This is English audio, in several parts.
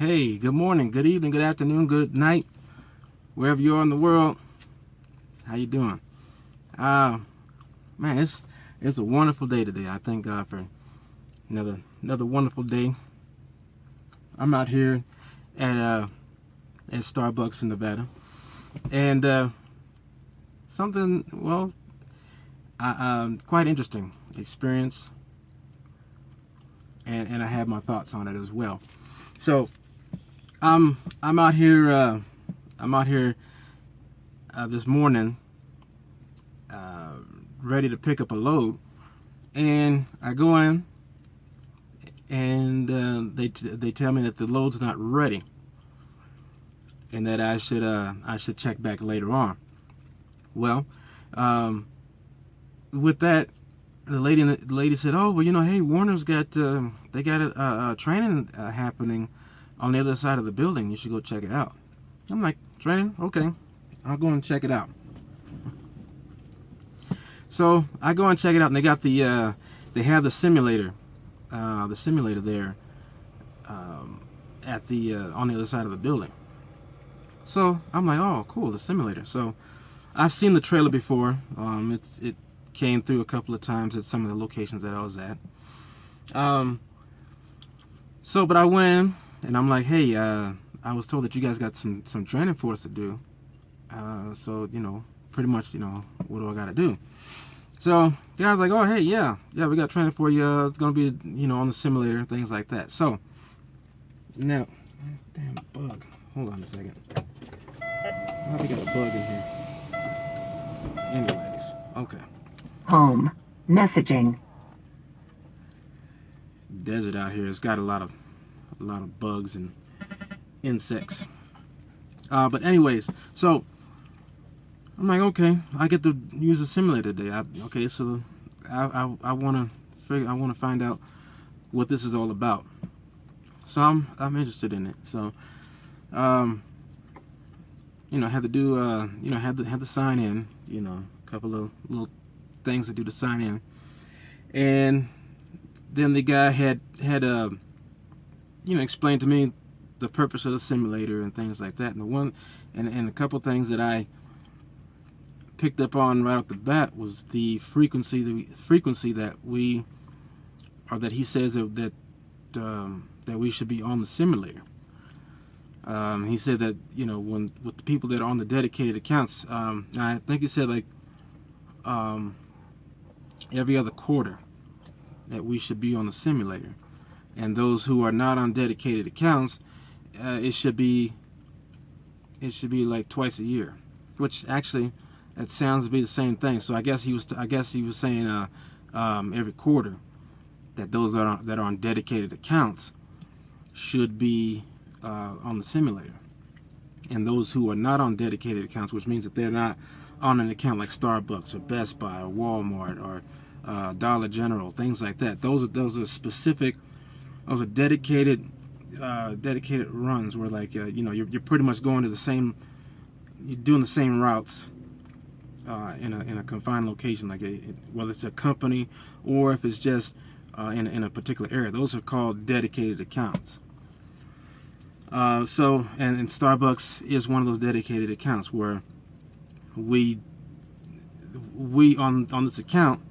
Hey, good morning, good evening, good afternoon, good night, wherever you are in the world. How you doing? Uh, Man, it's a wonderful day today. I thank God for another wonderful day. I'm out here at Starbucks in Nevada, and something quite interesting experience, and I have my thoughts on it as well. So I'm out here this morning, ready to pick up a load, and I go in, and they tell me that the load's not ready, and that I should check back later on. Well, um, with that, the lady said, "Oh, well, hey, Warner's got they got a training happening on the other side of the building. You should go check it out." I'm like, "Training? Okay, I'll go and check it out." So I go and check it out, and they have the simulator there, at the on the other side of the building. So I'm like, "Oh, cool, the simulator." So I've seen the trailer before. It came through a couple of times at some of the locations that I was at. But I went in, and I'm like, "Hey, I was told that you guys got some training for us to do. So pretty much, what do I got to do?" So the guy's like, "Oh, hey, yeah, we got training for you. It's gonna be, on the simulator and things like that." So now, damn bug. Hold on a second. Oh, we got a bug in here. Anyways, okay. Home. Messaging. Desert out here. It's got a lot of bugs and insects. But anyways, so I'm like, okay, I get to use the simulator today. So I want to find out what this is all about. So I'm interested in it. So had to do had to sign in. A couple of little things to do to sign in, and then the guy had explained to me the purpose of the simulator and things like that. And a couple things that I picked up on right off the bat was the frequency that he says that we should be on the simulator. He said that when with the people that are on the dedicated accounts, I think he said like every other quarter that we should be on the simulator, and those who are not on dedicated accounts, it should be like twice a year, which actually that sounds to be the same thing. So I guess he was saying every quarter that those that are on dedicated accounts should be on the simulator, and those who are not on dedicated accounts, which means that they're not on an account like Starbucks or Best Buy or Walmart or Dollar General, things like that. Those are specific. Those are dedicated runs where you're pretty much going to the same. You're doing the same routes in a confined location, whether it's a company or if it's just in a particular area. Those are called dedicated accounts. And Starbucks is one of those dedicated accounts where we on this account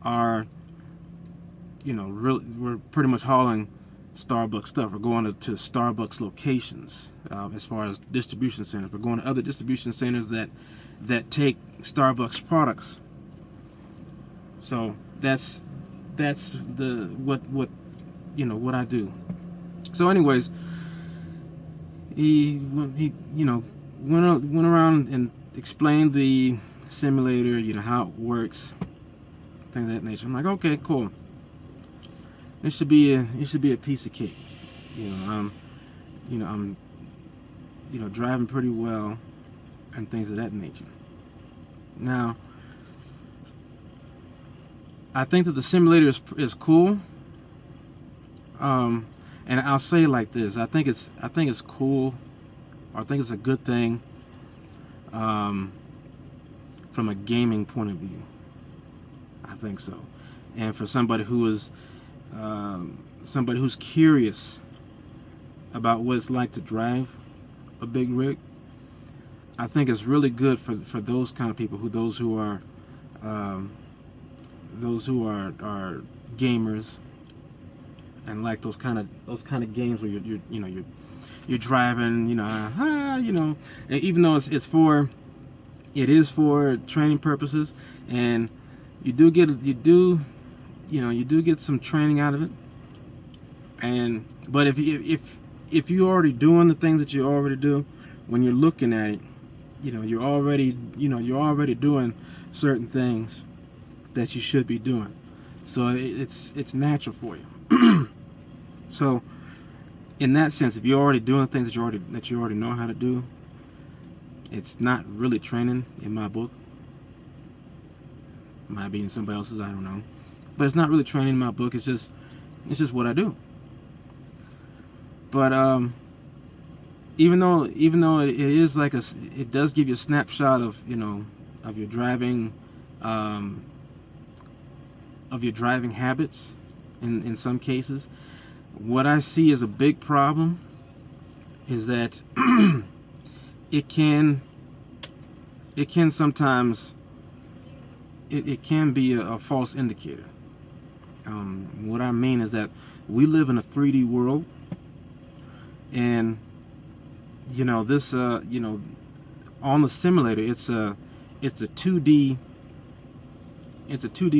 are we're pretty much hauling Starbucks stuff. We're going to Starbucks locations. As far as distribution centers, we're going to other distribution centers that take Starbucks products. So that's the what I do. So anyways, he went around and explained the simulator, how it works, things of that nature. I'm like, okay, cool. It should be a piece of cake. I'm driving pretty well and things of that nature. Now, I think that the simulator is cool. And I'll say it like this: I think it's cool, or I think it's a good thing from a gaming point of view. I think so. And for somebody who is somebody who's curious about what it's like to drive a big rig, I think it's really good for those kind of people, um, those who are gamers and like those kind of games where you're driving, and even though it is for training purposes, and you do get some training out of it. But if you're already doing the things that you already do, when you're looking at it, you're already doing certain things that you should be doing. So it's natural for you. So in that sense, if you're already doing things that you already know how to do, it's not really training in my book. Might be in somebody else's, I don't know. But it's not really training in my book. It's just what I do. But even though it is like it does give you a snapshot of of your driving habits in some cases. What I see as a big problem is that it can sometimes it can be a false indicator. What I mean is that we live in a 3D world, and this on the simulator it's a 2D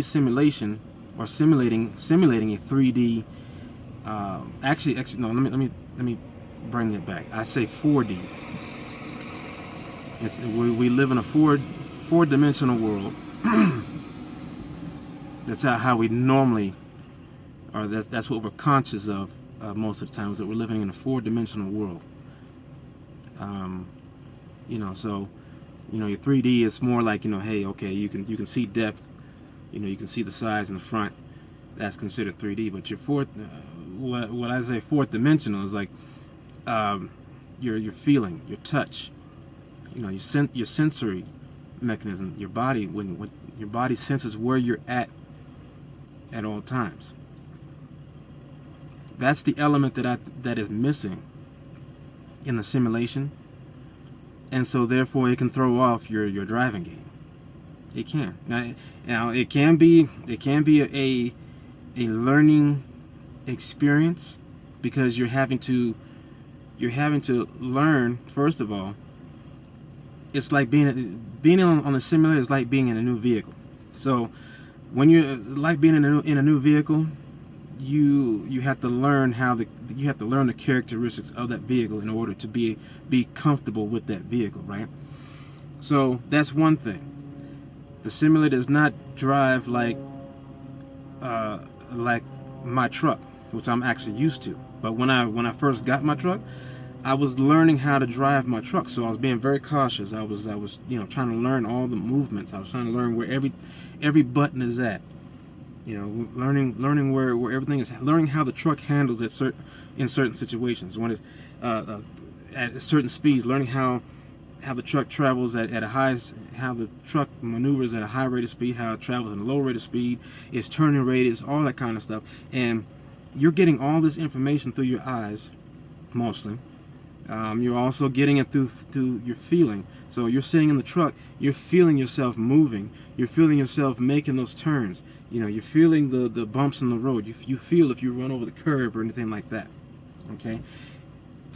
simulation, or simulating a 3D. Actually no, let me bring it back. I say 4D. We live in a four-dimensional world. That's how we normally, or that's what we're conscious of most of the time, is that we're living in a four-dimensional world. So your 3D is more like, hey, okay, you can see depth, you can see the sides in the front. That's considered 3D. But your what I say fourth dimensional is like your feeling, your touch, your sensory mechanism, your body, when your body senses where you're at all times. That's the element that is missing in the simulation, and so therefore it can throw off your driving game. It can. Now it can be a learning experience, because you're having to learn. First of all, it's like being on a simulator is like being in a new vehicle. So when you're like being in a new vehicle, you have to learn the characteristics of that vehicle in order to be comfortable with that vehicle, right? So that's one thing. The simulator does not drive like my truck, which I'm actually used to. But when I first got my truck, I was learning how to drive my truck, so I was being very cautious. I was trying to learn all the movements. I was trying to learn where every button is at. Learning where everything is. Learning how the truck handles in certain situations. When it's at certain speeds. Learning how the truck travels at a high, how the truck maneuvers at a high rate of speed, how it travels at a low rate of speed, its turning radius, all that kind of stuff. And you're getting all this information through your eyes, mostly. You're also getting it through your feeling. So you're sitting in the truck, you're feeling yourself moving, you're feeling yourself making those turns. You're feeling the bumps in the road. You feel if you run over the curb or anything like that. Okay?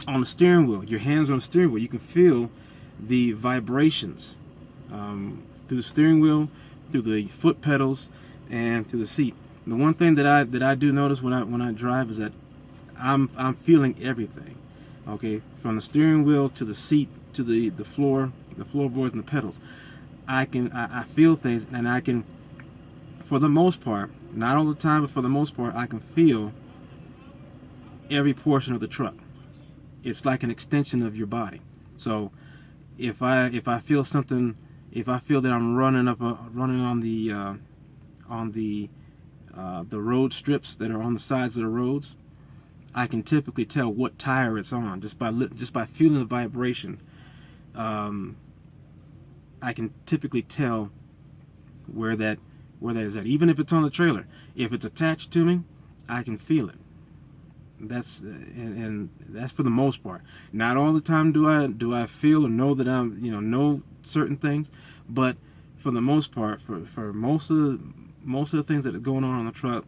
On the steering wheel, your hands on the steering wheel, you can feel the vibrations through the steering wheel, through the foot pedals, and through the seat. The one thing that I do notice when I drive is that I'm feeling everything. Okay, from the steering wheel to the seat to the floorboards and the pedals. I feel things, and I can, for the most part, not all the time, but for the most part, I can feel every portion of the truck. It's like an extension of your body. So if I feel something, if I feel that I'm running on the road strips that are on the sides of the roads, I can typically tell what tire it's on just by feeling the vibration. I can typically tell where that is at, even if it's on the trailer. If it's attached to me, I can feel it. and that's for the most part. Not all the time do I feel or know that I'm, know certain things, but for the most part, for most of the things that are going on the truck,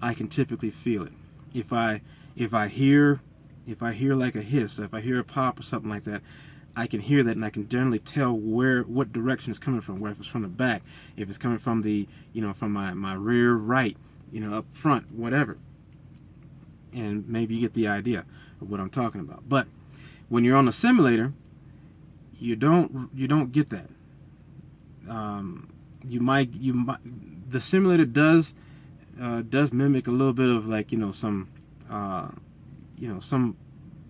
I can typically feel it. If I if I hear like a hiss, if I hear a pop or something like that, I can hear that, and I can generally tell what direction it's coming from. Whether it's from the back, if it's coming from the from my rear right, up front, whatever. And maybe you get the idea of what I'm talking about. But when you're on the simulator, you don't get that. The simulator does mimic a little bit of like some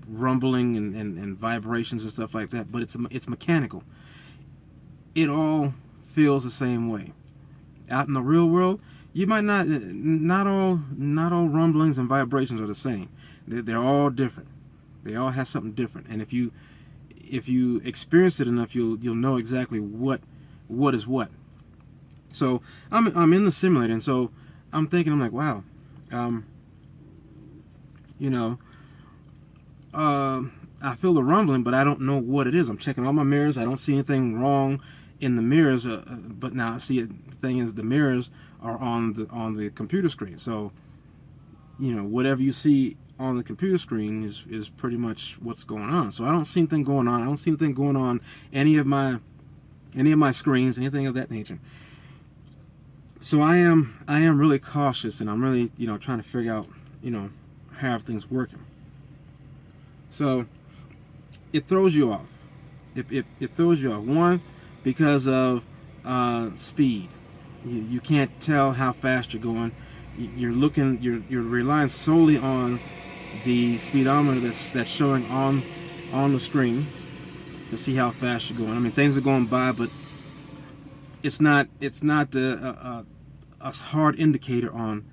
rumbling and vibrations and stuff like that, but it's mechanical. It all feels the same way. Out in the real world, you might not all rumblings and vibrations are the same. They're all different. They all have something different, and if you experience it enough, you'll know exactly what is what. So I'm in the simulator, and so I'm thinking, I'm like, wow, I feel the rumbling, but I don't know what it is. I'm checking all my mirrors. I don't see anything wrong in the mirrors, but now the thing is, the mirrors are on the computer screen. So, whatever you see on the computer screen is pretty much what's going on. So I don't see anything going on. I don't see anything going on any of my screens, anything of that nature. So I am really cautious, and I'm really trying to figure out how everything's working. So it throws you off. It throws you off. One, because of speed. You can't tell how fast you're going. You're relying solely on the speedometer that's showing on the screen to see how fast you're going. I mean, things are going by, but it's not a hard indicator on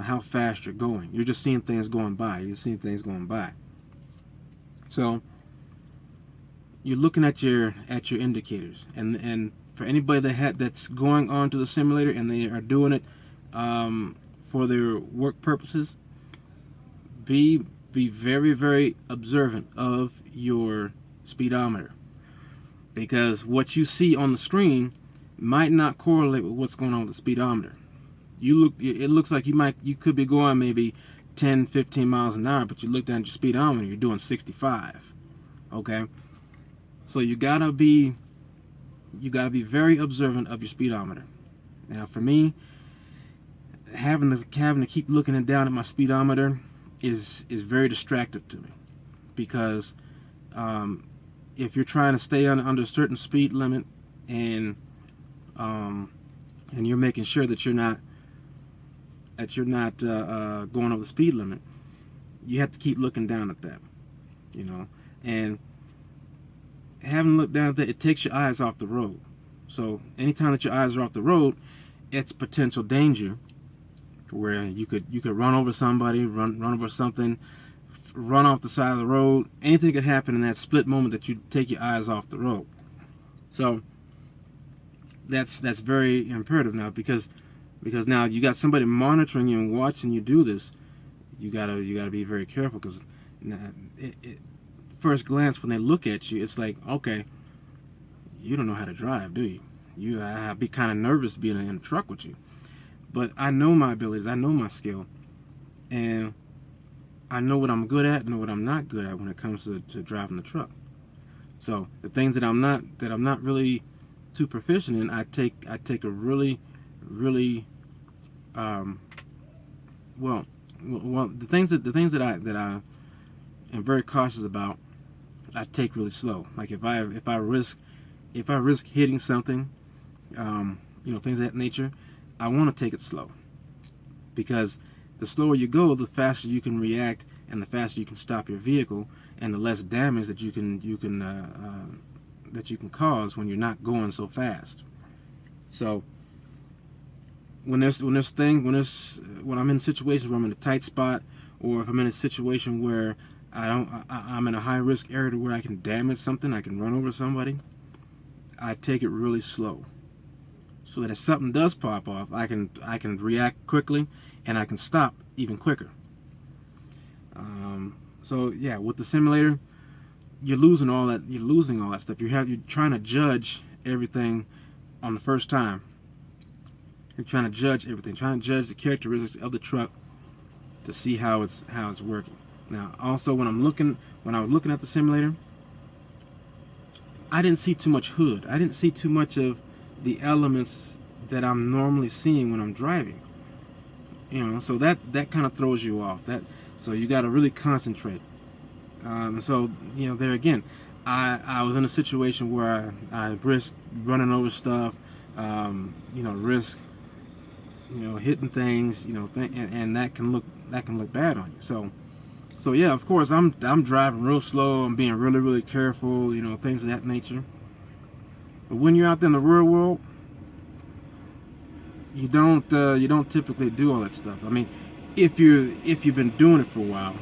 how fast you're going. You're just seeing things going by. You're seeing things going by. So you're looking at your indicators, and for anybody that's going on to the simulator and they are doing it for their work purposes, be very, very observant of your speedometer, because what you see on the screen might not correlate with what's going on with the speedometer. It looks like you could be going maybe 10, 15 miles an hour, but you look down at your speedometer, you're doing 65. Okay, so you gotta be very observant of your speedometer. Now, for me, having to keep looking down at my speedometer is very distractive to me, because if you're trying to stay under a certain speed limit, and you're making sure that you're not going over the speed limit, you have to keep looking down at that, and having looked down at that, it takes your eyes off the road. So anytime that your eyes are off the road, it's potential danger, where you could run over somebody, run over something, run off the side of the road. Anything could happen in that split moment that you take your eyes off the road. So that's very imperative now, because now you got somebody monitoring you and watching you do this. You gotta be very careful, because first glance, when they look at you, it's like, okay, you don't know how to drive, do you? I'd be kind of nervous being in a truck with you. But I know my abilities, I know my skill, and I know what I'm good at, know what I'm not good at when it comes to driving the truck. So the things that I'm not really too proficient in, I take a really well, the things that I am very cautious about, I take really slow. Like if I risk hitting something, things of that nature, I want to take it slow, because the slower you go, the faster you can react, and the faster you can stop your vehicle, and the less damage that you can cause when you're not going so fast. So when I'm in situations where I'm in a tight spot, or if I'm in a situation where I'm in a high risk area to where I can damage something, I can run over somebody, I take it really slow, so that if something does pop off, I can react quickly, and I can stop even quicker. So yeah, with the simulator, you're losing all that. You're losing all that stuff. You're trying to judge everything on the first time. You're trying to judge everything, trying to judge the characteristics of the truck to see how it's working. Now, also when I was looking at the simulator, I didn't see too much hood. I didn't see too much of the elements that I'm normally seeing when I'm driving. So that kind of throws you off. So you got to really concentrate. So there again, I was in a situation where I risked running over stuff, risk hitting things, and that can look bad on you. So yeah, of course I'm driving real slow. I'm being really really careful, things of that nature. But when you're out there in the real world, you don't typically do all that stuff. I mean, if you've been doing it for a while,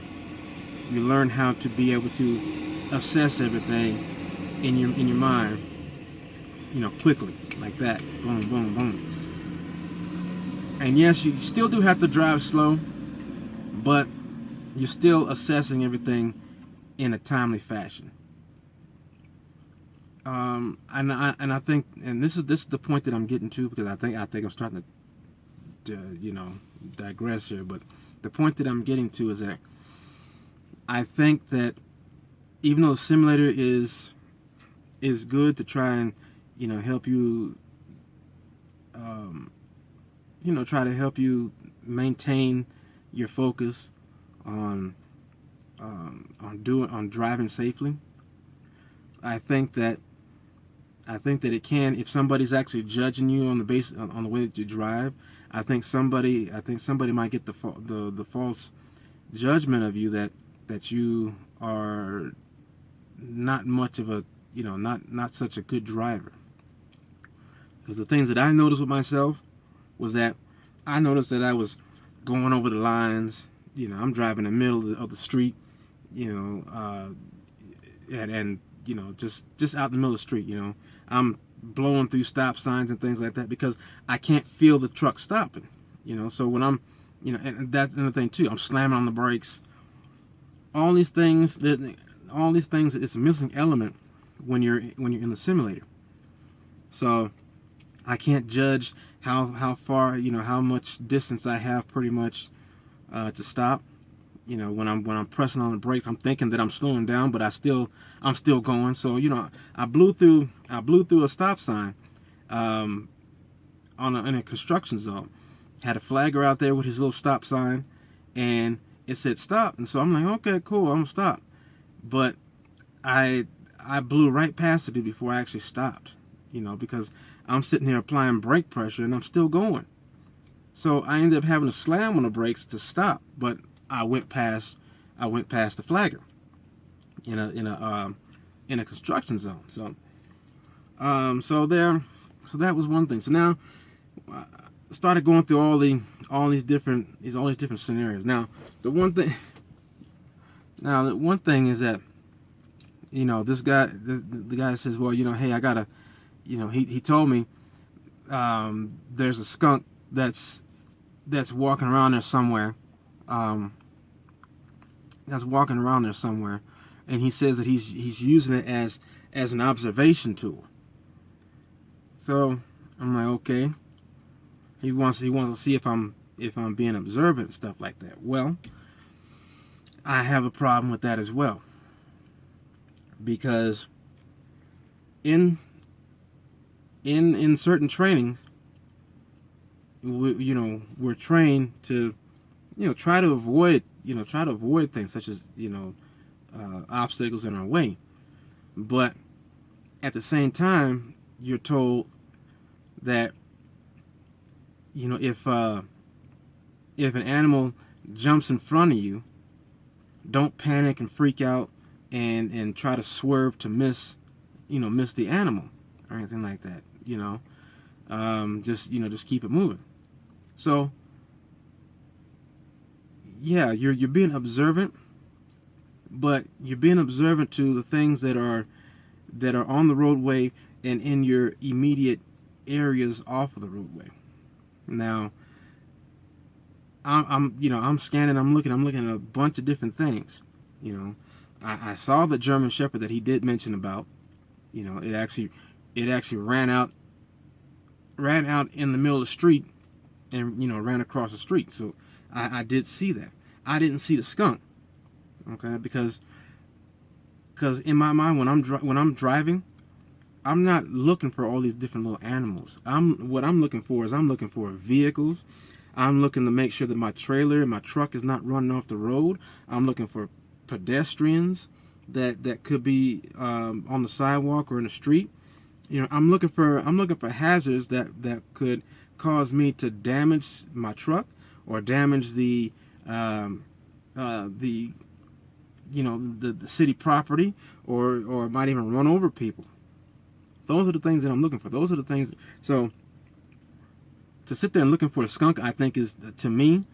you learn how to be able to assess everything in your mind, quickly, like that, boom, boom, boom. And yes, you still do have to drive slow, but you're still assessing everything in a timely fashion. And I think, and this is the point that I'm getting to, because I think I'm starting to digress here. But the point that I'm getting to is that I think that even though the simulator is good to try and help you, try to help you maintain your focus on driving safely. I think that it can, if somebody's actually judging you on the way that you drive. I think somebody might get the false judgment of you that you are not much of a not such a good driver. Because the things that I noticed with myself was that I noticed that I was going over the lines. I'm driving in the middle of the street, and just out in the middle of the street. I'm blowing through stop signs and things like that because I can't feel the truck stopping. So when I'm, and that's another thing too. I'm slamming on the brakes. All these things, it's a missing element when you're in the simulator. So I can't judge how far, how much distance I have pretty much to stop. When I'm pressing on the brakes, I'm thinking that I'm slowing down, but I'm still going. So I blew through a stop sign in a construction zone. Had a flagger out there with his little stop sign, and it said stop. And so I'm like, okay, cool, I'm gonna stop. But I blew right past it before I actually stopped. Because I'm sitting here applying brake pressure and I'm still going. So I ended up having to slam on the brakes to stop, but I went past the flagger in a construction zone. So so that was one thing. So now I started going through all these different scenarios. Now the one thing is that this guy, the guy says, well, hey, I gotta, he told me there's a skunk that's walking around there somewhere. And he says that he's using it as an observation tool. So I'm like, okay. He wants to see if I'm being observant and stuff like that. Well, I have a problem with that as well, because in certain trainings, we're trained to try to avoid things such as obstacles in our way. But at the same time, you're told that if an animal jumps in front of you, don't panic and freak out and try to swerve to miss the animal or anything like that. Just keep it moving. So yeah, you're being observant, but you're being observant to the things that are on the roadway and in your immediate areas off of the roadway. Now, I'm scanning, I'm looking at a bunch of different things. You know, I saw the German Shepherd that he did mention about. You know, it actually ran out in the middle of the street and ran across the street. So I did see that. I didn't see the skunk. Okay, because in my mind when I'm driving, I'm not looking for all these different little animals. What I'm looking for is I'm looking for vehicles. I'm looking to make sure that my trailer and my truck is not running off the road. I'm looking for pedestrians that could be on the sidewalk or in the street. I'm looking for hazards that could cause me to damage my truck or damage the the city property, or might even run over people. Those are the things that I'm looking for. Those are the things. So to sit there and looking for a skunk, I think is, to me,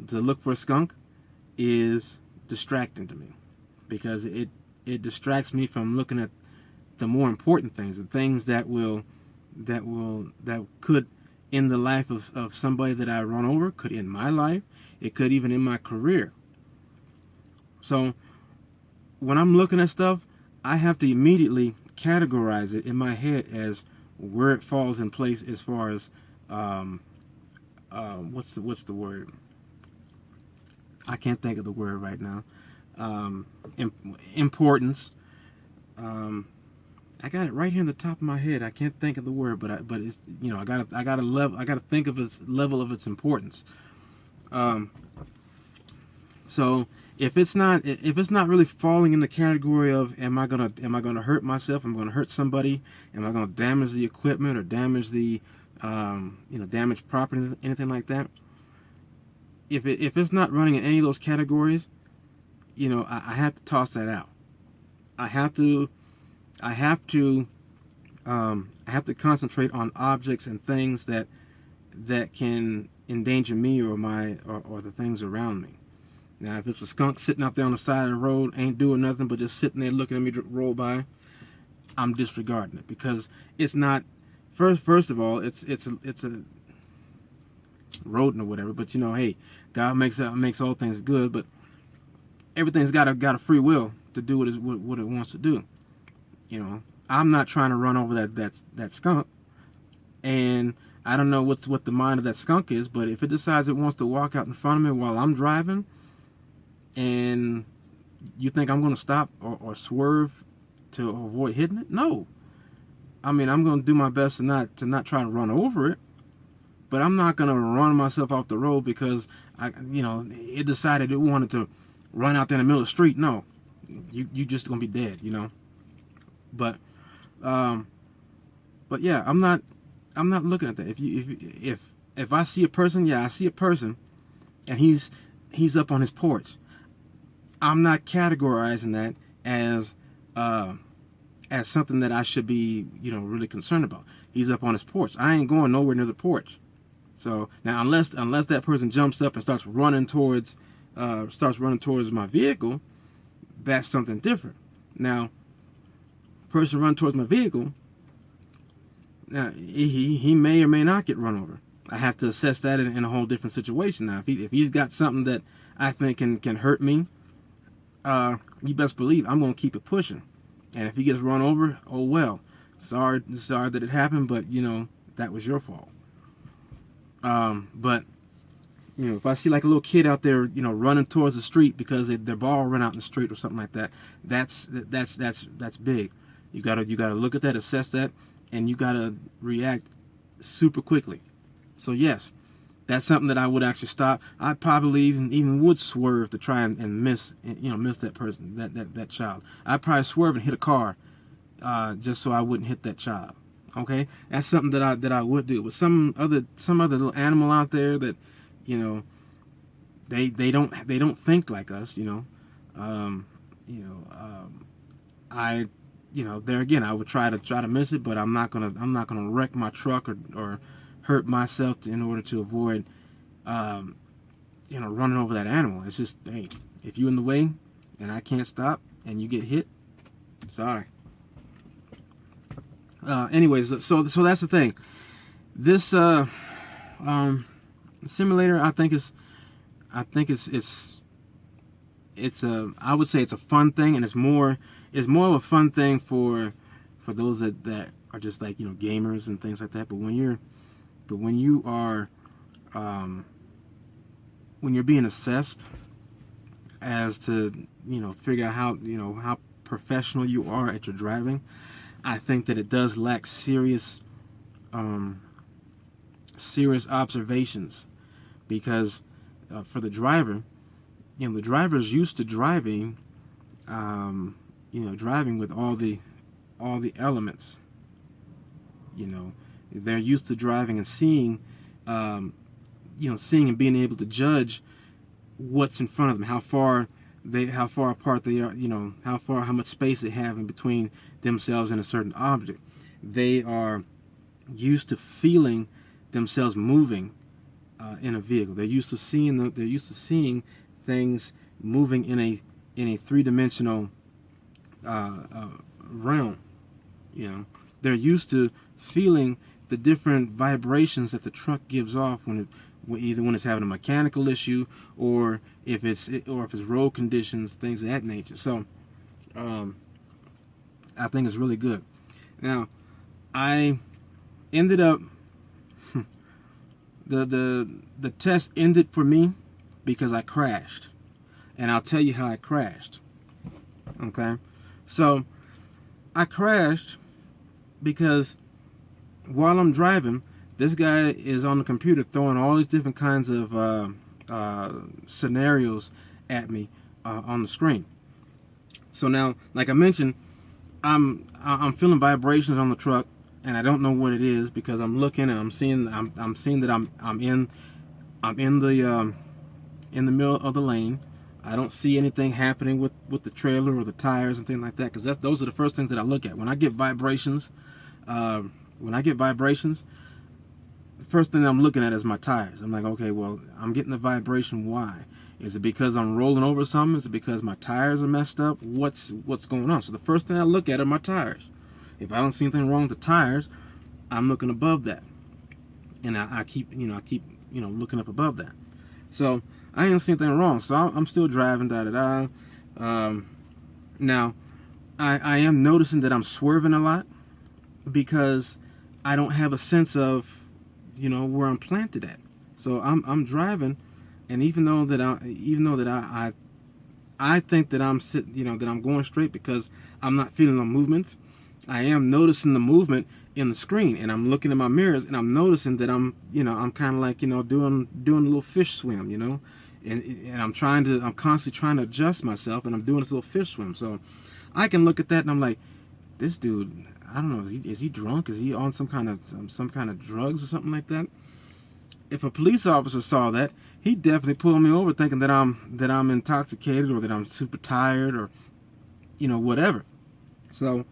to look for a skunk is distracting to me, because it distracts me from looking at the more important things, the things that could end the life of somebody that I run over, could end my life. It could even end my career. So when I'm looking at stuff, I have to immediately categorize it in my head as where it falls in place as far as what's the word? I can't think of the word right now. Importance. I got it right here in the top of my head. I can't think of the word, but it's, I gotta think of its level of its importance. So if it's not really falling in the category of am I gonna hurt myself? Am I gonna hurt somebody? Am I gonna damage the equipment or damage the damage property, anything like that? If it's not running in any of those categories, I have to toss that out. I have to concentrate on objects and things that can endanger me or the things around me. Now, if it's a skunk sitting out there on the side of the road, ain't doing nothing but just sitting there looking at me roll by, I'm disregarding it, because it's not. First of all, it's a rodent or whatever. But hey, God makes all things good, but everything's got a free will to do what it wants to do. I'm not trying to run over that skunk, and I don't know what the mind of that skunk is. But if it decides it wants to walk out in front of me while I'm driving, and you think I'm going to stop or swerve to avoid hitting it? No. I mean, I'm going to do my best to not try to run over it, but I'm not going to run myself off the road because it decided it wanted to run out there in the middle of the street. No, you just going to be dead. But yeah, I'm not looking at that. If I see a person, I see a person, and he's up on his porch. I'm not categorizing that as something that I should be, really concerned about. He's up on his porch. I ain't going nowhere near the porch. So now, unless that person jumps up and starts running towards my vehicle, that's something different. Now, person run towards my vehicle, now he may or may not get run over. I have to assess that in a whole different situation. Now, if he's got something that I think can hurt me, you best believe I'm gonna keep it pushing. And if he gets run over, oh well. Sorry that it happened, but that was your fault. But if I see like a little kid out there, running towards the street because their ball ran out in the street or something like that, that's big. You gotta look at that, assess that, and you gotta react super quickly. So yes, that's something that I would actually stop. I probably even would swerve to try and miss that person, that child. I'd probably swerve and hit a car, just so I wouldn't hit that child. Okay, that's something that I would do. With some other little animal out there that, they don't think like us. I there again, I would try to miss it, but I'm not gonna wreck my truck or hurt myself in order to avoid running over that animal. It's just, hey, if you're in the way and I can't stop and you get hit, sorry. Anyways, so that's the thing. This simulator, I think, is think it's a, I would say it's a fun thing, and it's more of a fun thing for those that are just like, you know, gamers and things like that. But when you are when you're being assessed as to, you know, figure out how, you know, how professional you are at your driving, I think that it does lack serious observations, because for the driver, you know, the driver's used to driving, you know, driving with all the elements. You know, they're used to driving and seeing, you know, seeing and being able to judge what's in front of them, how far apart they are, you know, how much space they have in between themselves and a certain object. They are used to feeling themselves moving in a vehicle. They're used to seeing things moving in a three-dimensional realm. You know, they're used to feeling the different vibrations that the truck gives off either when it's having a mechanical issue, or if it's road conditions, things of that nature. So I think it's really good. Now, I ended up the test ended for me because I crashed, and I'll tell you how I crashed. Okay, so I crashed because while I'm driving, this guy is on the computer throwing all these different kinds of scenarios at me on the screen. So now, like I mentioned, I'm feeling vibrations on the truck, and I don't know what it is, because I'm looking and I'm seeing that I'm in the middle of the lane. I don't see anything happening with the trailer or the tires and things like that, because those are the first things that I look at when I get vibrations. The first thing I'm looking at is my tires. I'm like, okay, well, I'm getting the vibration. Why? Is it because I'm rolling over something? Is it because my tires are messed up? What's going on? So the first thing I look at are my tires. If I don't see anything wrong with the tires, I'm looking above that, and I keep looking up above that. So I ain't seen anything wrong. So I'm still driving. Now I am noticing that I'm swerving a lot, because I don't have a sense of, you know, where I'm planted at. So I'm driving, and even though that I think that I'm that I'm going straight because I'm not feeling the movements, I am noticing the movement in the screen, and I'm looking at my mirrors, and I'm noticing that I'm kind of like, you know, doing a little fish swim, you know, and I'm constantly trying to adjust myself, and I'm doing this little fish swim. So I can look at that, and I'm like, this dude, I don't know, is he drunk? Is he on some kind of drugs or something like that? If a police officer saw that, he'd definitely pull me over, thinking that I'm intoxicated, or that I'm super tired, or, you know, whatever. So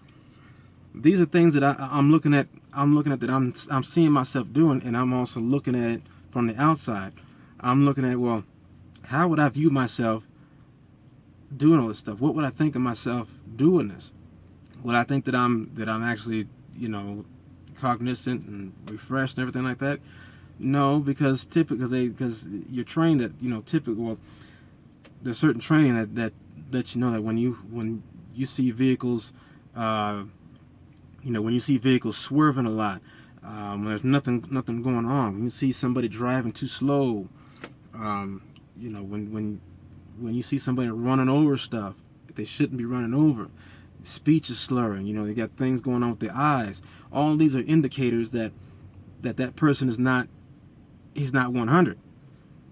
these are things that I'm looking at. That I'm seeing myself doing, and I'm also looking at it from the outside. I'm looking at, well, how would I view myself doing all this stuff? What would I think of myself doing this? Would I think that I'm actually, you know, cognizant and refreshed and everything like that? No, because you're trained that, you know, well, there's certain training that lets you know that when you see vehicles, when you see vehicles swerving a lot, when there's nothing going on, when you see somebody driving too slow, you know, when you see somebody running over stuff that they shouldn't be running over, speech is slurring, you know, they got things going on with their eyes. All these are indicators that person is not, he's not 100.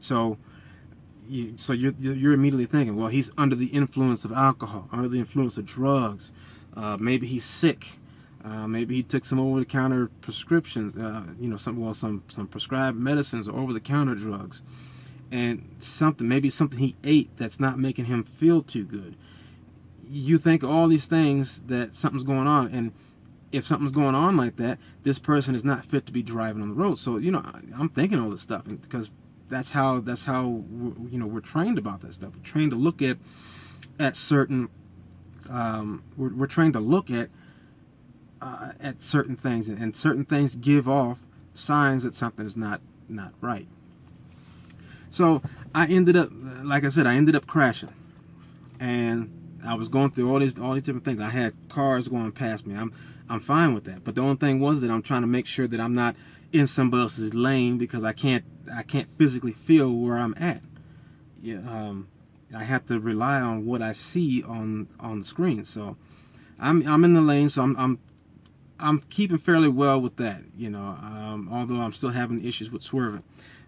So you're immediately thinking, well, he's under the influence of alcohol, under the influence of drugs, maybe he's sick, maybe he took some over-the-counter prescriptions, some prescribed medicines or over-the-counter drugs, and maybe something he ate that's not making him feel too good. You think all these things, that something's going on, and if something's going on like that, this person is not fit to be driving on the road. So, you know, I'm thinking all this stuff, because that's how we're trained about that stuff. We're trained to look at certain we're trained to look at certain things, and certain things give off signs that something is not right. So I ended up, like I said, I ended up crashing, and I was going through all these different things. I had cars going past me. I'm fine with that. But the only thing was that I'm trying to make sure that I'm not in somebody else's lane because I can't physically feel where I'm at. Yeah, I have to rely on what I see on the screen. So I'm in the lane, so I'm keeping fairly well with that. Although I'm still having issues with swerving.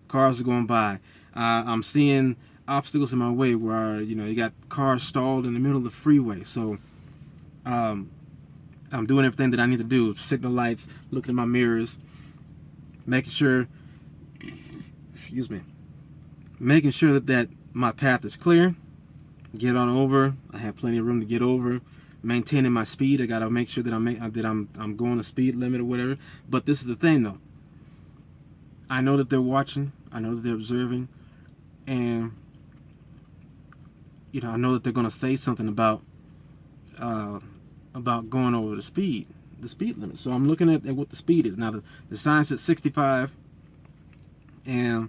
Cars are going by. I'm seeing obstacles in my way where you got cars stalled in the middle of the freeway. So I'm doing everything that I need to do. Signal lights, looking at my mirrors, making sure that my path is clear. Get on over. I have plenty of room to get over. Maintaining my speed. I gotta make sure that I'm going the speed limit or whatever. But this is the thing, though. I know that they're watching. I know that they're observing, and I know that they're gonna say something about going over the speed limit. So I'm looking at what the speed is. Now the sign said 65, and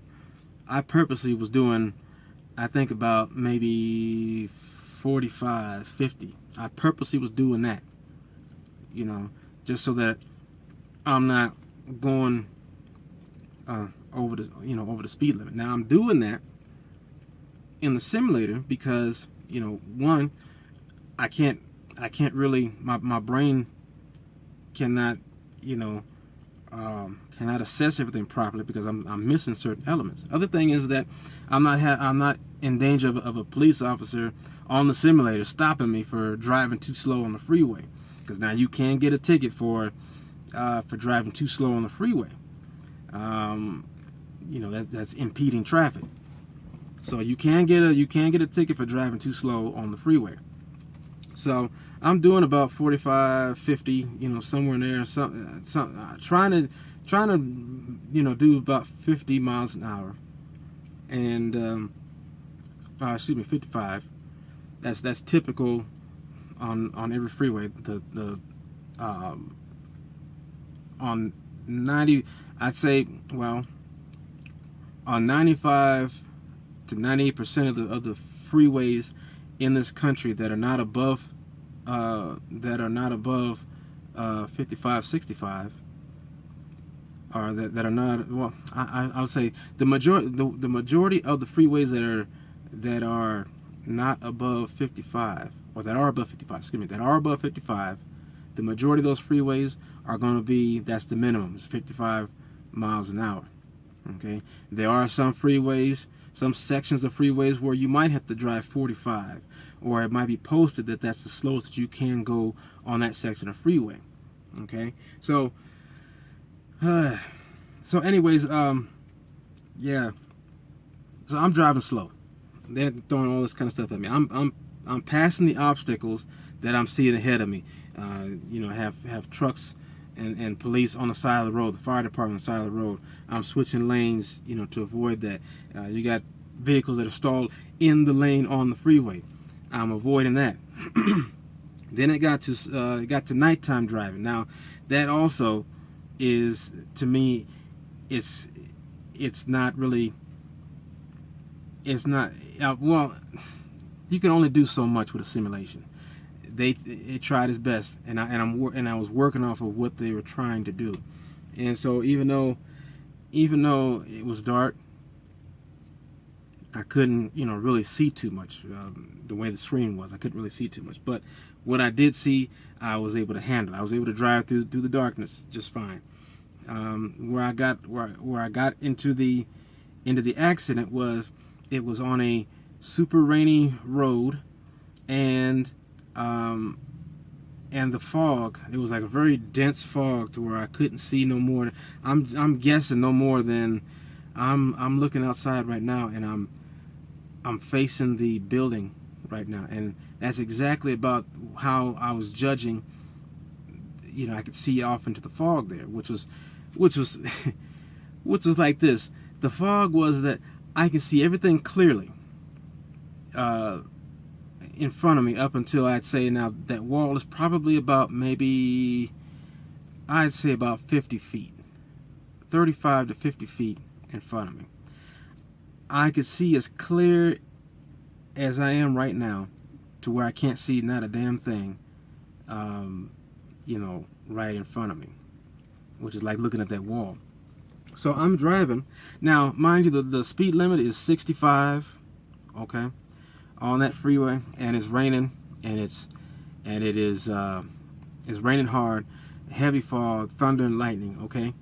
I purposely was doing, I think, about maybe 45, 50. I purposely was doing that, just so that I'm not going over the speed limit. Now I'm doing that in the simulator because one, I can't really, my brain cannot cannot assess everything properly because I'm missing certain elements. Other thing is that I'm not in danger of a police officer on the simulator stopping me for driving too slow on the freeway, because now you can get a ticket for driving too slow on the freeway. That's impeding traffic. So you can get a ticket for driving too slow on the freeway. So I'm doing about 45, 50, somewhere in there. Trying to do about 50 miles an hour, and 55. That's typical on every freeway. On 90, I'd say, well, on 95 to 98% of the freeways in this country that are not above 55, 65, or that are not, well, I would say the majority of the freeways that are not above 55, or that are above 55, that are above 55, the majority of those freeways are going to be, that's the minimum, it's 55 miles an hour. Okay, there are some freeways, some sections of freeways where you might have to drive 45, or it might be posted that that's the slowest that you can go on that section of freeway. Okay, so anyways, yeah, so I'm driving slow. They're throwing all this kind of stuff at me. I'm passing the obstacles that I'm seeing ahead of me. Have trucks and police on the side of the road, the fire department on the side of the road. I'm switching lanes, to avoid that. You got vehicles that are stalled in the lane on the freeway. I'm avoiding that. Then it got to nighttime driving. Now, that also is, to me, it's not really. It's not, well, you can only do so much with a simulation. It tried its best, and I was working off of what they were trying to do. And so even though it was dark, I couldn't really see too much. The way the screen was, I couldn't really see too much. But what I did see, I was able to handle. I was able to drive through the darkness just fine. Where I got into the accident was, it was on a super rainy road, and the fog, it was like a very dense fog to where I couldn't see no more. I'm guessing no more than, I'm looking outside right now, and I'm facing the building right now, and that's exactly about how I was judging. I could see off into the fog there, which was like this. The fog was that I could see everything clearly in front of me up until, I'd say, now that wall is probably about, maybe, I'd say about 50 feet, 35 to 50 feet in front of me. I could see as clear as I am right now, to where I can't see not a damn thing, um, right in front of me, which is like looking at that wall. So I'm driving. Now, mind you, the speed limit is 65, okay, on that freeway, and it's raining, and it's raining hard, heavy fall, thunder and lightning, okay,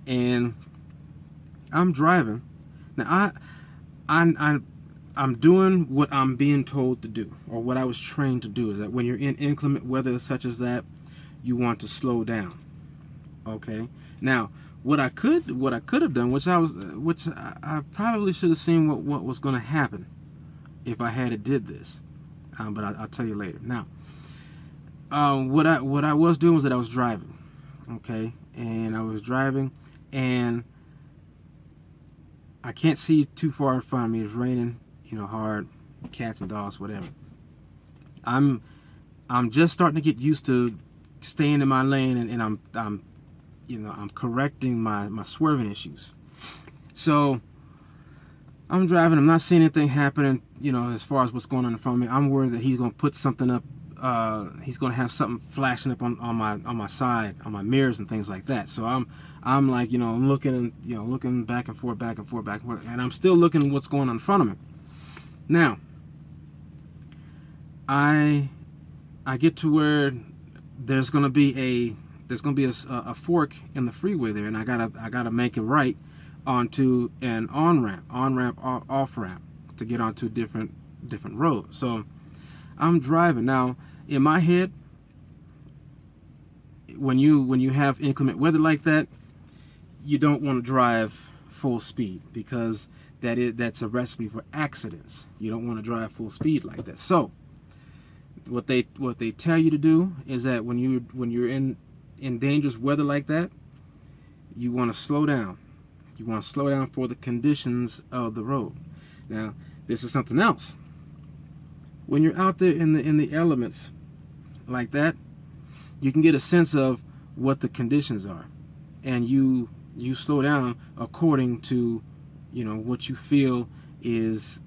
and I'm driving. Now I'm doing what I'm being told to do, or what I was trained to do. Is that when you're in inclement weather such as that, you want to slow down. Okay. Now, what I could have done, which I probably should have seen what was going to happen if I had did this, but I'll tell you later. Now, what I was doing was that I was driving, okay, and I was driving, and I can't see too far in front of me. It's raining, hard, cats and dogs, whatever. I'm just starting to get used to staying in my lane, and I'm correcting my swerving issues. So I'm driving. I'm not seeing anything happening, as far as what's going on in front of me. I'm worried that he's going to put something up. He's going to have something flashing up on my side, on my mirrors and things like that. So I'm like, looking back and forth, and I'm still looking at what's going on in front of me. Now, I get to where there's going to be a fork in the freeway there, and I gotta make it right onto an on ramp, off ramp, to get onto different roads. So I'm driving now. In my head, when you have inclement weather like that, you don't want to drive full speed, because that's a recipe for accidents. You don't want to drive full speed like that. So what they tell you to do is that when you're in dangerous weather like that, you want to slow down. You want to slow down for the conditions of the road. Now, this is something else. When you're out there in the elements like that, you can get a sense of what the conditions are, and you slow down according to what you feel is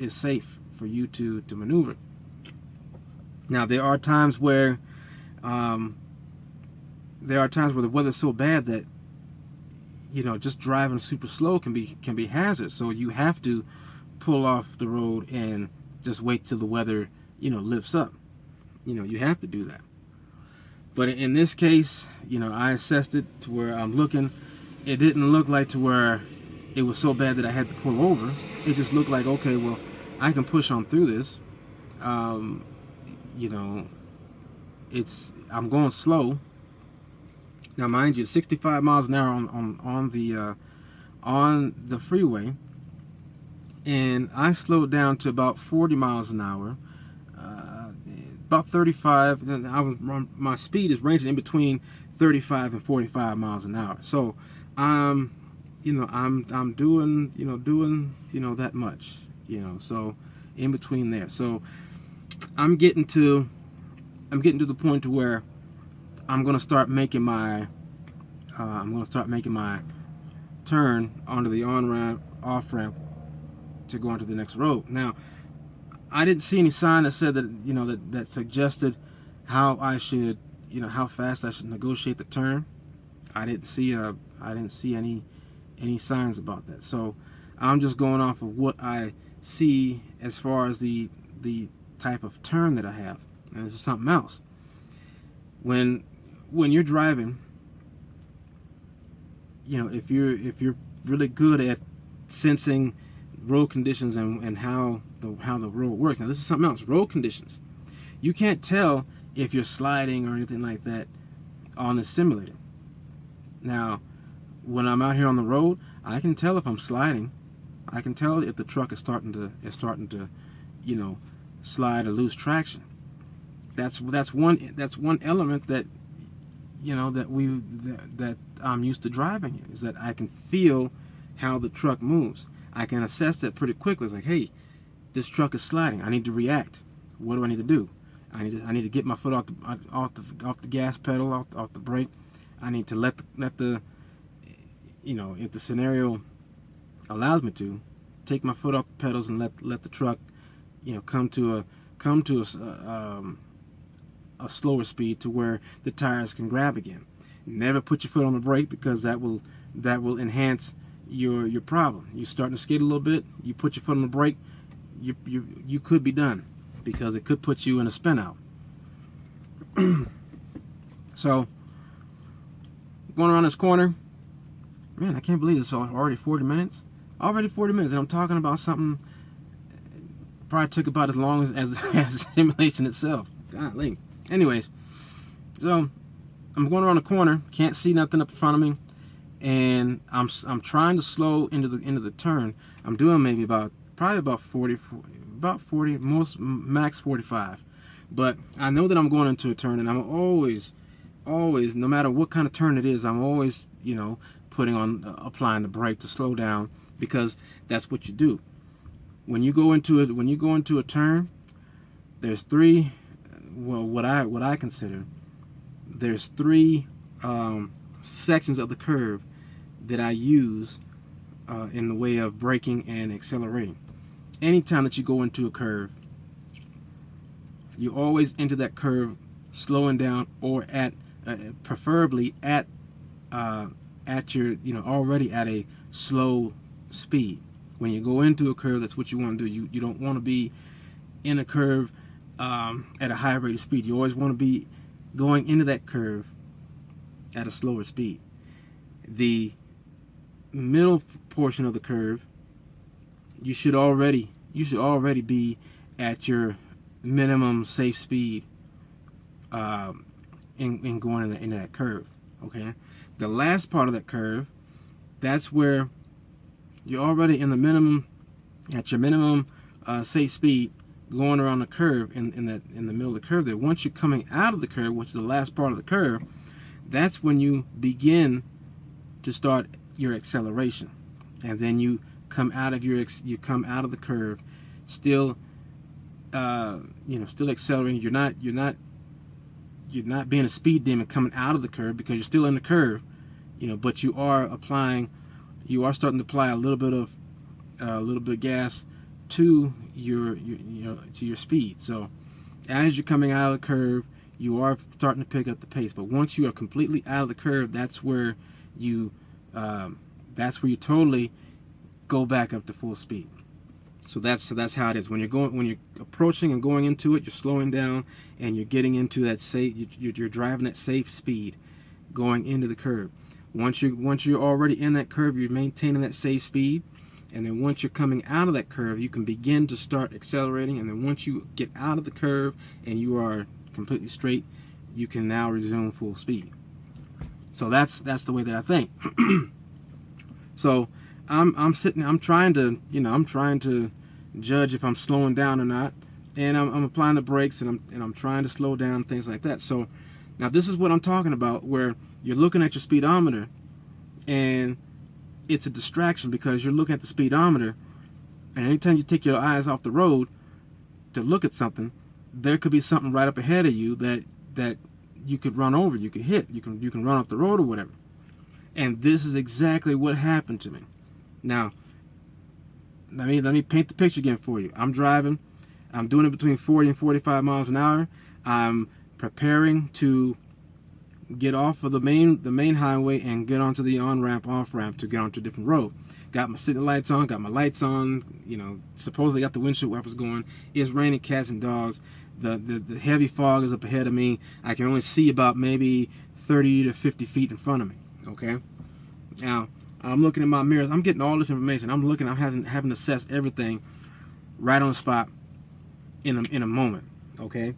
safe for you to maneuver. Now, there are times where the weather's so bad that just driving super slow can be hazardous. So you have to pull off the road and just wait till the weather lifts up. You have to do that. But in this case, I assessed it to where I'm looking. It didn't look like to where it was so bad that I had to pull over. It just looked like, okay, well, I can push on through this. I'm going slow. Now, mind you, 65 miles an hour on the freeway, and I slowed down to about 40 miles an hour, about 35. And my speed is ranging in between 35 and 45 miles an hour. So I'm doing that much, so in between there. So I'm getting to the point to where I'm going to start making my turn onto the on ramp, off ramp, to go onto the next road. Now, I didn't see any sign that said that that suggested how I should, how fast I should negotiate the turn. I didn't see any signs about that. So I'm just going off of what I see as far as the type of turn that I have. And this is something else. When you're driving, if you're really good at sensing road conditions and how the road works. Now, this is something else. Road conditions. You can't tell if you're sliding or anything like that on the simulator. Now, when I'm out here on the road, I can tell if I'm sliding. I can tell if the truck is starting to slide or lose traction. That's one element that that I'm used to driving in, is that I can feel how the truck moves. I can assess that pretty quickly. It's like, hey, this truck is sliding. I need to react. What do I need to do? I need to get my foot off the gas pedal, off the brake. I need to let the if the scenario allows me to take my foot off the pedals and let the truck, come to a slower speed to where the tires can grab again. Never put your foot on the brake, because that will enhance your problem. You're starting to skid a little bit, you put your foot on the brake, you could be done, because it could put you in a spin out. So going around this corner, man, I can't believe it's already 40 minutes. Already 40 minutes, and I'm talking about something probably took about as long as the simulation itself. Golly. Anyways, so I'm going around the corner, can't see nothing up in front of me, and I'm trying to slow into the turn. I'm doing maybe probably about 40, most max 45. But I know that I'm going into a turn, and I'm always, no matter what kind of turn it is, I'm always, applying the brake to slow down, because that's what you do. When you go into a turn, there's three, what I consider, there's three sections of the curve that I use in the way of braking and accelerating. Anytime that you go into a curve, you always enter that curve slowing down, or at preferably at your already at a slow speed. When you go into a curve, that's what you want to do. You don't want to be in a curve at a high rate of speed. You always want to be going into that curve at a slower speed. The middle portion of the curve, you should already be at your minimum safe speed in going in that curve. Okay, the last part of that curve, that's where you're already in the minimum, at your minimum safe speed, going around the curve in the middle of the curve there. Once you're coming out of the curve, which is the last part of the curve, that's when you begin to start your acceleration, and then you come out of the curve, still still accelerating. You're not being a speed demon coming out of the curve, because you're still in the curve, but you are starting to apply a little bit of gas to your speed. So as you're coming out of the curve, you are starting to pick up the pace. But once you are completely out of the curve, that's where you totally go back up to full speed. So that's how it is. When you're approaching and going into it, you're slowing down, and you're getting into that safe. You're driving that safe speed, going into the curve. Once you're already in that curve, you're maintaining that safe speed, and then once you're coming out of that curve, you can begin to start accelerating. And then once you get out of the curve and you are completely straight, you can now resume full speed. So that's the way that I think. So I'm trying to judge if I'm slowing down or not, and I'm applying the brakes, and I'm trying to slow down, things like that. So now this is what I'm talking about, where you're looking at your speedometer, and it's a distraction, because you're looking at the speedometer, and anytime you take your eyes off the road to look at something, there could be something right up ahead of you that you could run over, you could hit, you can run off the road or whatever. And this is exactly what happened to me. Now, let me paint the picture again for you. I'm driving. I'm doing it between 40 and 45 miles an hour. I'm preparing to get off of the main highway and get onto the on-ramp, off-ramp to get onto a different road. Got my city lights on, got my lights on, supposedly got the windshield wipers going. It's raining cats and dogs. The heavy fog is up ahead of me. I can only see about maybe 30 to 50 feet in front of me. Okay? Now, I'm looking at my mirrors. I'm getting all this information. I'm having to assess everything right on the spot in a moment. Okay?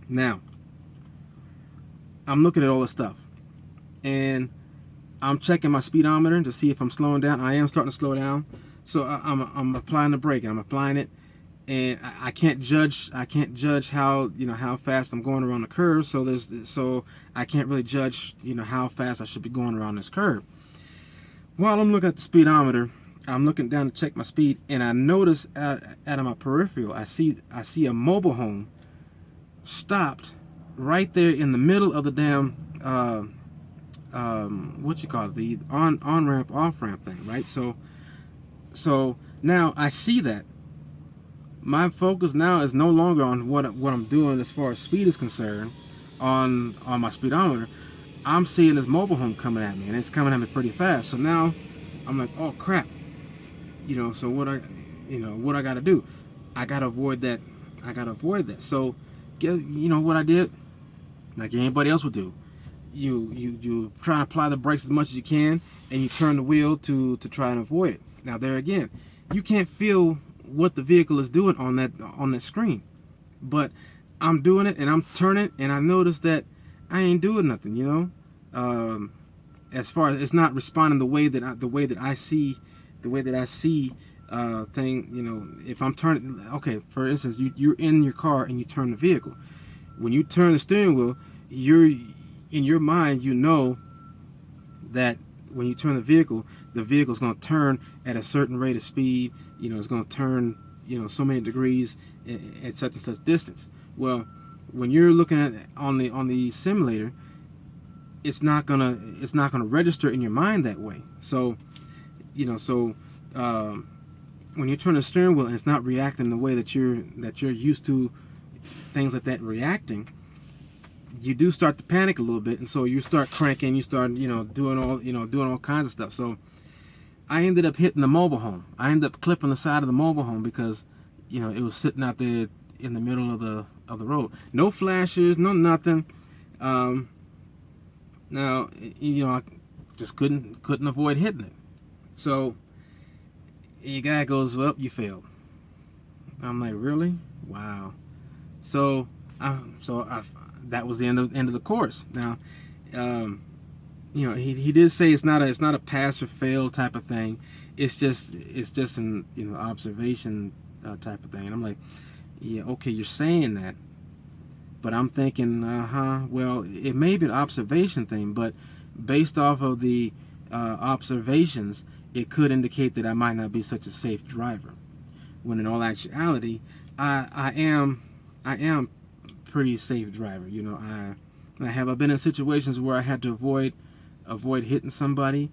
Now, I'm looking at all this stuff, and I'm checking my speedometer to see if I'm slowing down. I am starting to slow down, so I'm applying the brake, and I'm applying it, and I can't judge how how fast I'm going around the curve. So I can't really judge how fast I should be going around this curve. While I'm looking at the speedometer, I'm looking down to check my speed, and I notice out of my peripheral, I see a mobile home stopped right there in the middle of the damn the on-ramp, off-ramp thing, right? So So now I see that. My focus now is no longer on what I'm doing as far as speed is concerned on my speedometer. I'm seeing this mobile home coming at me, and it's coming at me pretty fast. So now I'm like, oh crap, So what I got to do? I got to avoid that. So, what I did, like anybody else would do. You try to apply the brakes as much as you can, and you turn the wheel to try and avoid it. Now there again, you can't feel what the vehicle is doing on that screen, but I'm doing it and I'm turning, and I notice that I ain't doing nothing. As far as it's not responding the way that I see thing. If I'm turning, okay, for instance, you're in your car and you turn the vehicle. When you turn the steering wheel, you're in your mind, that when you turn the vehicle's going to turn at a certain rate of speed. It's going to turn, so many degrees at such and such distance. Well, when you're looking at on the simulator, it's not gonna register in your mind that way. So, when you turn the steering wheel and it's not reacting the way that you're used to things like that reacting, you do start to panic a little bit, and so you start cranking, you start doing all kinds of stuff. So I ended up hitting the mobile home. I ended up clipping the side of the mobile home because it was sitting out there in the middle of the road. No flashers, no nothing. Now I just couldn't avoid hitting it. So the guy goes, "Well, you failed." I'm like, "Really? Wow." So that was the end of the course. Now, he did say it's not a pass or fail type of thing. It's just an observation type of thing. And I'm like, yeah, okay, you're saying that, but I'm thinking, well, it may be an observation thing, but based off of the observations, it could indicate that I might not be such a safe driver. When in all actuality, I am pretty safe driver. I've been in situations where I had to avoid hitting somebody.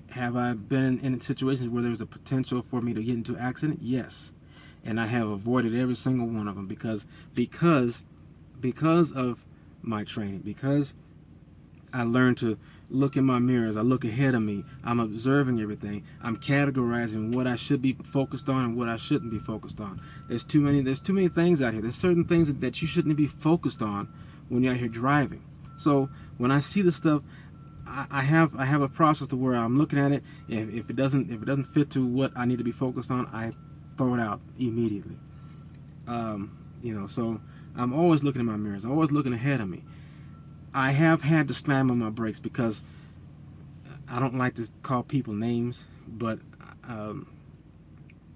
Have I been in situations where there was a potential for me to get into an accident? Yes, and I have avoided every single one of them because of my training. Because I learned to look in my mirrors. I look ahead of me. I'm observing everything. I'm categorizing what I should be focused on and what I shouldn't be focused on. There's too many things out here. There's certain things that you shouldn't be focused on when you're out here driving. So when I see the stuff, I have a process to where I'm looking at it. If it doesn't fit to what I need to be focused on, I throw it out immediately. So I'm always looking in my mirrors. I'm always looking ahead of me. I have had to slam on my brakes because I don't like to call people names, but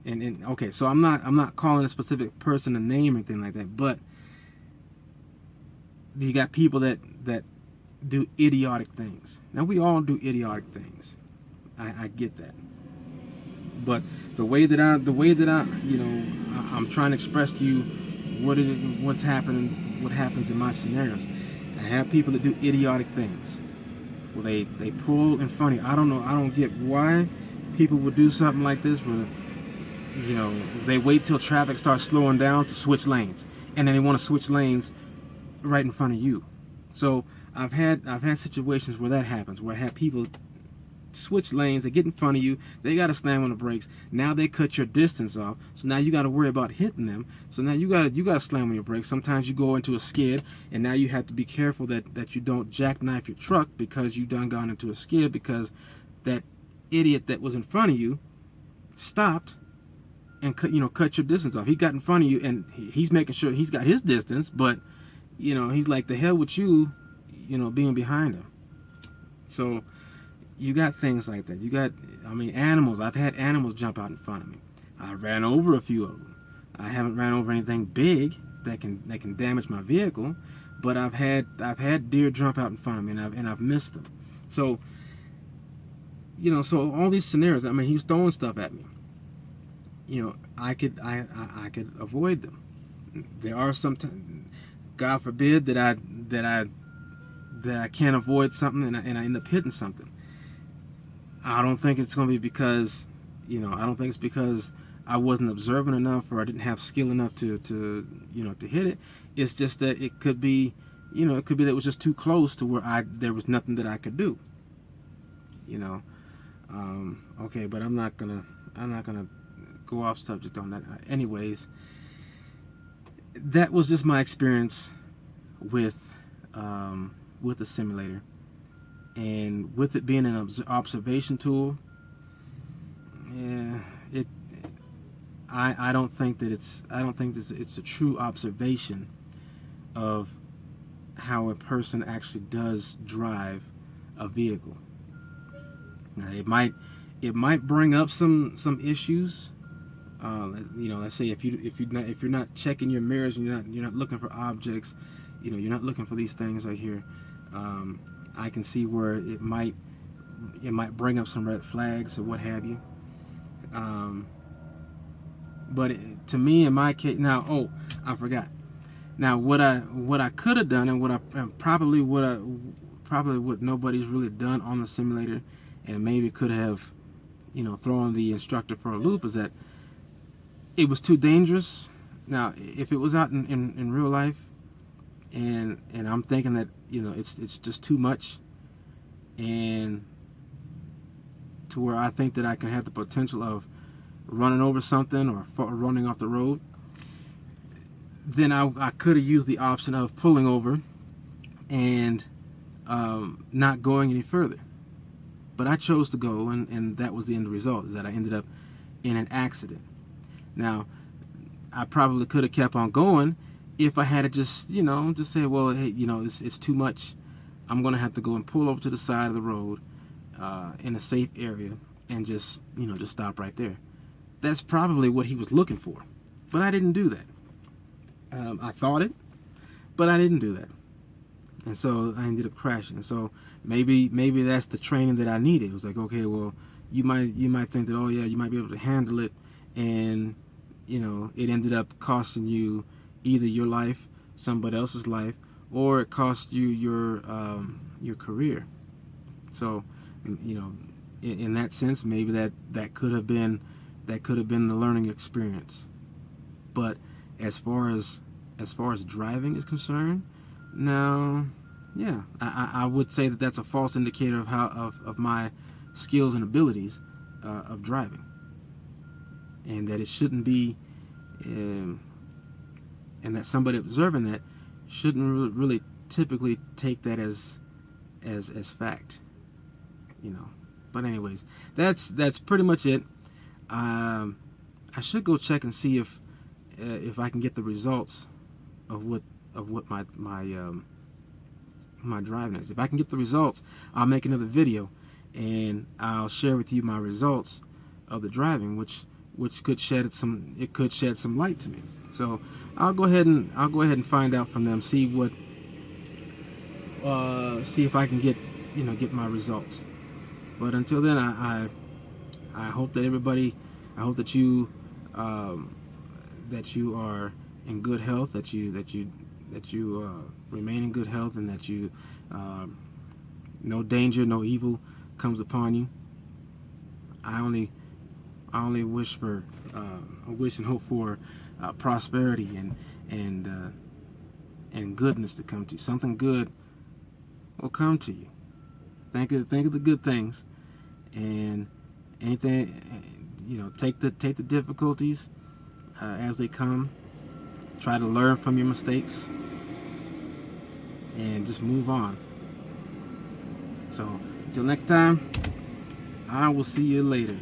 okay, so I'm not calling a specific person a name or anything like that, but you got people that do idiotic things. Now we all do idiotic things. I get that, but the way that I'm trying to express to you what happens in my scenarios. I have people that do idiotic things. Well, they pull in front of you. I don't get why people would do something like this where they wait till traffic starts slowing down to switch lanes, and then they want to switch lanes right in front of you. So I've had situations where that happens, where I have people switch lanes, they get in front of you, they got to slam on the brakes. Now they cut your distance off, so now you got to worry about hitting them. So now you got to slam on your brakes. Sometimes you go into a skid, and now you have to be careful that you don't jackknife your truck because you done gone into a skid because that idiot that was in front of you stopped and cut your distance off. He got in front of you, and he's making sure he's got his distance, but he's like, the hell with you, being behind him. So you got things like that. Animals. I've had animals jump out in front of me. I ran over a few of them. I haven't ran over anything big that can damage my vehicle, but I've had deer jump out in front of me, and I've missed them. So so all these scenarios. He was throwing stuff at me. I could avoid them. There are some God forbid that I can't avoid something and I end up hitting something. I don't think it's going to be because, I don't think it's because I wasn't observant enough or I didn't have skill enough to to hit it. It's just that it could be, it could be that it was just too close to where there was nothing that I could do. You know. Okay, but I'm not gonna go off subject on that. Anyways, that was just my experience with the simulator, and with it being an observation tool. Yeah, I don't think that it's a true observation of how a person actually does drive a vehicle. Now, it might bring up some issues. Let's say if you're not checking your mirrors, and you're not looking for objects, you're not looking for these things right here. I can see where it might bring up some red flags or what have you. But to me, in my case, now, I forgot. Now, what I could have done, and probably what nobody's really done on the simulator, and maybe could have, thrown the instructor for a loop, is that it was too dangerous. Now, if it was out in real life, and I'm thinking that it's just too much, and to where I think that I can have the potential of running over something or running off the road, then I could have used the option of pulling over and not going any further. But I chose to go, and that was the end result, is that I ended up in an accident. Now, I probably could have kept on going if I had to just say, well, hey, it's too much. I'm going to have to go and pull over to the side of the road in a safe area and just stop right there. That's probably what he was looking for. But I didn't do that. I thought it, but I didn't do that. And so I ended up crashing. And so maybe that's the training that I needed. It was like, okay, well, you might think that, oh yeah, you might be able to handle it, and it ended up costing you either your life, somebody else's life, or it cost you your career. So in that sense, maybe that could have been the learning experience. But as far as driving is concerned, now, yeah, I would say that that's a false indicator of my skills and abilities of driving, and that it shouldn't be, and that somebody observing that shouldn't really typically take that as fact, But anyways, that's pretty much it. I should go check and see if I can get the results of what my driving is. If I can get the results, I'll make another video and I'll share with you my results of the driving, which could shed some light to me. So I'll go ahead and find out from them, see if I can get my results. But until then, I hope that I hope that you are in good health, that you remain in good health, and that you no danger, no evil comes upon you. I only wish for wish and hope for prosperity and goodness to come to you. Something good will come to you. Think of the good things, and anything, take the difficulties as they come. Try to learn from your mistakes and just move on. So until next time, I will see you later.